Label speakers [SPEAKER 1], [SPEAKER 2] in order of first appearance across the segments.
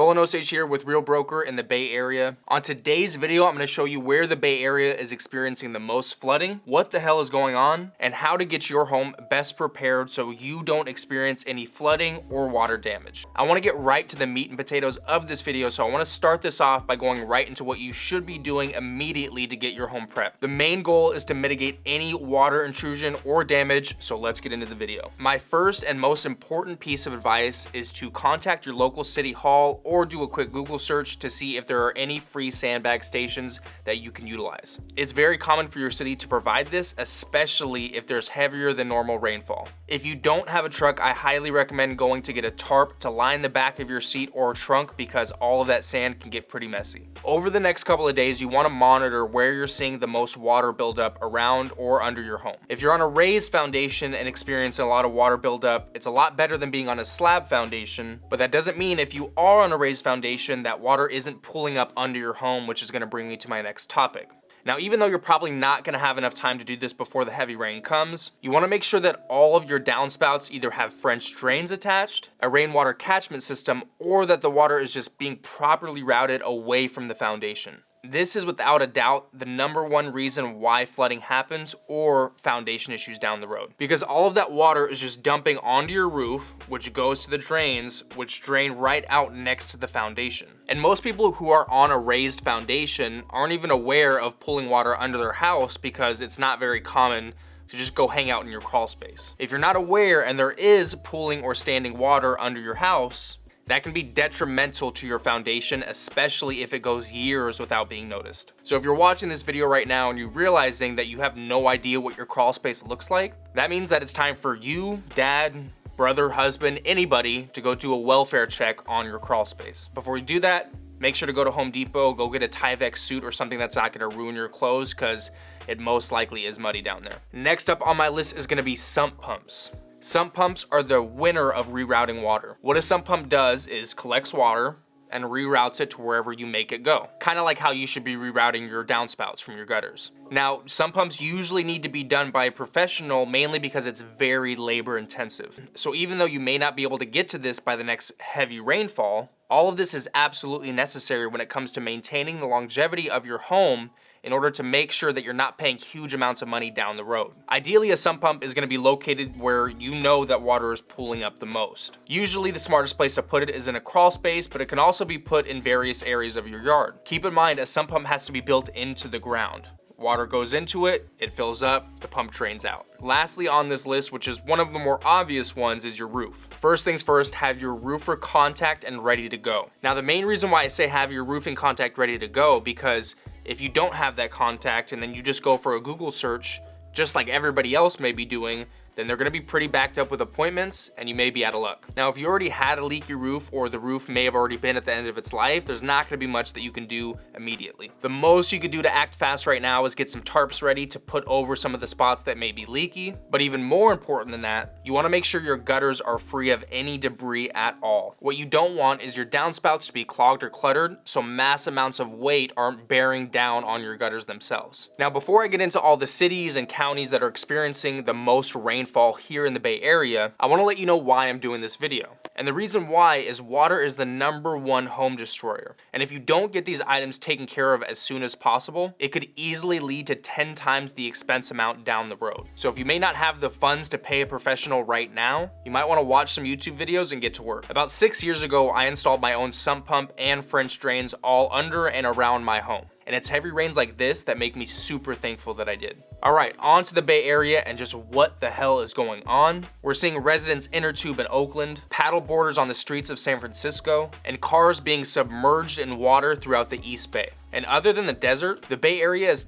[SPEAKER 1] Roland here with Real Broker in the Bay Area. On today's video, I'm going to show you where the Bay Area is experiencing the most flooding, what the hell is going on, and how to get your home best prepared so you don't experience any flooding or water damage. I want to get right to the meat and potatoes of this video, so I want to start this off by going right into what you should be doing immediately to get your home prepped. The main goal is to mitigate any water intrusion or damage, so let's get into the video. My first and most important piece of advice is to contact your local city hall or do a quick Google search to see if there are any free sandbag stations that you can utilize. It's very common for your city to provide this, especially if there's heavier than normal rainfall. If you don't have a truck, I highly recommend going to get a tarp to line the back of your seat or trunk because all of that sand can get pretty messy. Over the next couple of days, you want to monitor where you're seeing the most water buildup around or under your home. If you're on a raised foundation and experiencing a lot of water buildup, it's a lot better than being on a slab foundation, but that doesn't mean if you are on a raised foundation that water isn't pooling up under your home, which is going to bring me to my next topic. Now, even though you're probably not going to have enough time to do this before the heavy rain comes, you want to make sure that all of your downspouts either have French drains attached, a rainwater catchment system, or that the water is just being properly routed away from the foundation. This is without a doubt the number one reason why flooding happens or foundation issues down the road. Because all of that water is just dumping onto your roof, which goes to the drains, which drain right out next to the foundation. And most people who are on a raised foundation aren't even aware of pulling water under their house because it's not very common to just go hang out in your crawl space. If you're not aware and there is pooling or standing water under your house, that can be detrimental to your foundation, especially if it goes years without being noticed. So if you're watching this video right now and you're realizing that you have no idea what your crawl space looks like, that means that it's time for you, dad, brother, husband, anybody to go do a welfare check on your crawl space. Before you do that, make sure to go to Home Depot, go get a Tyvek suit or something that's not gonna ruin your clothes because it most likely is muddy down there. Next up on my list is gonna be sump pumps. Sump pumps are the winner of rerouting water. What a sump pump does is collects water and reroutes it to wherever you make it go. Kind of like how you should be rerouting your downspouts from your gutters. Now, sump pumps usually need to be done by a professional mainly because it's very labor intensive. So even though you may not be able to get to this by the next heavy rainfall, all of this is absolutely necessary when it comes to maintaining the longevity of your home in order to make sure that you're not paying huge amounts of money down the road. Ideally, a sump pump is going to be located where you know that water is pooling up the most. Usually the smartest place to put it is in a crawl space, but it can also be put in various areas of your yard. Keep in mind, a sump pump has to be built into the ground. Water goes into it, it fills up, the pump drains out. Lastly on this list, which is one of the more obvious ones, is your roof. First things first, have your roofer contact and ready to go. Now the main reason why I say have your roofing contact ready to go, because if you don't have that contact and then you just go for a Google search, just like everybody else may be doing, then they're gonna be pretty backed up with appointments and you may be out of luck. Now, if you already had a leaky roof or the roof may have already been at the end of its life, there's not gonna be much that you can do immediately. The most you could do to act fast right now is get some tarps ready to put over some of the spots that may be leaky. But even more important than that, you wanna make sure your gutters are free of any debris at all. What you don't want is your downspouts to be clogged or cluttered, so mass amounts of weight aren't bearing down on your gutters themselves. Now, before I get into all the cities and counties that are experiencing the most rainfall here in the Bay Area, I want to let you know why I'm doing this video. And the reason why is water is the #1 home destroyer. And if you don't get these items taken care of as soon as possible, it could easily lead to 10 times the expense amount down the road. So if you may not have the funds to pay a professional right now, you might want to watch some YouTube videos and get to work. About 6 years ago, I installed my own sump pump and French drains all under and around my home. And it's heavy rains like this that make me super thankful that I did. All right, on to the Bay Area and just what the hell is going on. We're seeing residents inner tube in Oakland, paddle boarders on the streets of San Francisco, and cars being submerged in water throughout the East Bay. And other than the desert, the Bay Area is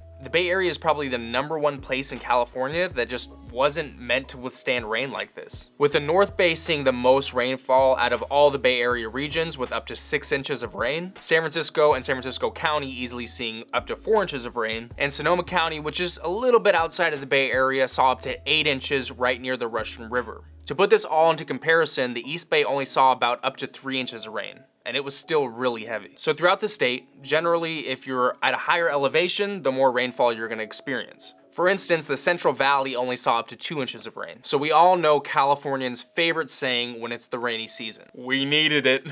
[SPEAKER 1] probably the #1 place in California that just wasn't meant to withstand rain like this. With the North Bay seeing the most rainfall out of all the Bay Area regions with up to 6 inches of rain, San Francisco and San Francisco County easily seeing up to 4 inches of rain, and Sonoma County, which is a little bit outside of the Bay Area, saw up to 8 inches right near the Russian River. To put this all into comparison, the East Bay only saw about up to 3 inches of rain, and it was still really heavy. So throughout the state, generally if you're at a higher elevation, the more rainfall you're gonna experience. For instance, the Central Valley only saw up to 2 inches of rain. So we all know Californians' favorite saying when it's the rainy season. We needed it.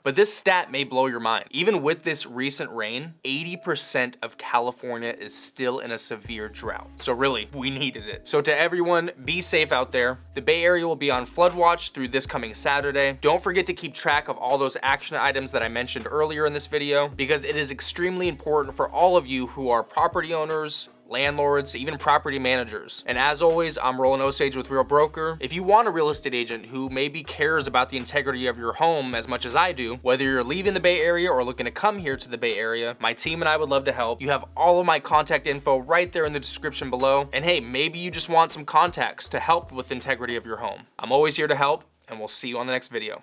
[SPEAKER 1] But this stat may blow your mind. Even with this recent rain, 80% of California is still in a severe drought. So really, we needed it. So to everyone, be safe out there. The Bay Area will be on flood watch through this coming Saturday. Don't forget to keep track of all those action items that I mentioned earlier in this video, because it is extremely important for all of you who are property owners, landlords, even property managers. And as always, I'm Roland Osage with Real Broker. If you want a real estate agent who maybe cares about the integrity of your home as much as I do, whether you're leaving the Bay Area or looking to come here to the Bay Area, my team and I would love to help. You have all of my contact info right there in the description below. And hey, maybe you just want some contacts to help with the integrity of your home. I'm always here to help, and we'll see you on the next video.